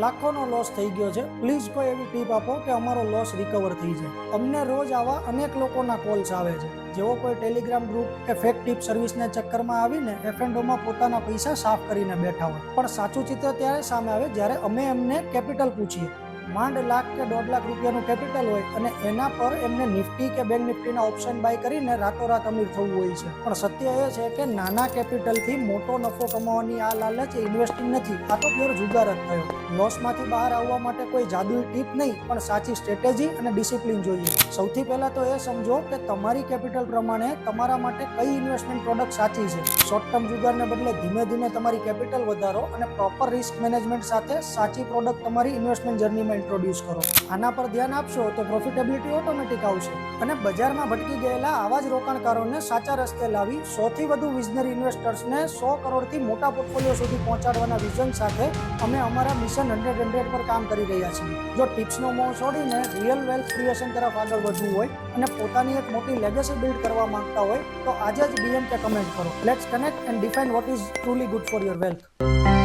લાખોનો loss થઈ ગયો છે, પ્લીઝ કોઈ એવી ટીપ આપો કે અમારો લોસ રિકવર થઈ જાય। અમને રોજ આવા અનેક લોકોના કોલ્સ આવે છે જેઓ કોઈ ટેલિગ્રામ ગ્રુપ કે ફેક ટીપ સર્વિસના ચક્કરમાં આવીને એફએનડોમાં પોતાના પૈસા સાફ કરીને બેઠા હોય, પણ સાચું ચિત્ર ત્યારે સામે આવે જ્યારે અમે એમને કેપિટલ પૂછીએ। માંડ લાખ કે 1.5 લાખ રૂપિયાનું કેપિટલ હોય અને એના પર એમને નિફ્ટી કે બેંક નિફ્ટીના ઓપ્શન બાય કરીને રાતોરાત અમીર થવું હોય છે, પણ સત્ય એ છે કે નાના કેપિટલથી મોટો નફો કમાવાની આ લાલચ ઇન્વેસ્ટિંગ નથી, આ તો પ્યોર જુગાર જ થયો। લોસમાંથી બહાર આવવા માટે કોઈ જાદુઈ ટીપ નહીં, પણ સાચી સ્ટ્રેટેજી અને ડિસિપ્લિન જોઈએ। સૌથી પહેલા તો એ સમજો કે તમારી કેપિટલ પ્રમાણે તમારા માટે કઈ ઇન્વેસ્ટમેન્ટ પ્રોડક્ટ સાચી છે। શોર્ટ ટર્મ જુગારને બદલે ધીમે ધીમે તમારી કેપિટલ વધારો અને પ્રોપર રિસ્ક મેનેજમેન્ટ સાથે સાચી પ્રોડક્ટ તમારી ઇન્વેસ્ટમેન્ટ જર્નીમાં ઇન્ટ્રોડ્યુસ કરો। આના પર ધ્યાન આપશો તો પ્રોફિટેબિલિટી ઓટોમેટિક આવશે અને બજારમાં ભટકી ગયેલા આવા જ રોકાણકારોને સાચા રસ્તે લાવી 100 થી વધુ વિઝનરી ઇન્વેસ્ટર્સને 100 કરોડથી મોટા પોર્ટફોલિયો સુધી પહોંચાડવાના વિઝન સાથે અમે અમારા મિશન 100 પર કામ કરી રહ્યા છીએ। જો ટિપ્સનો મોહ છોડીને રિયલ વેલ્થ ક્રિએશન તરફ આગળ વધવું હોય અને પોતાની એક મોટી લેગેસી બિલ્ડ કરવા માંગતા હોય તો આજે જ ડીએમ કે કમેન્ટ કરો। Let's connect and define what is truly good for your wealth.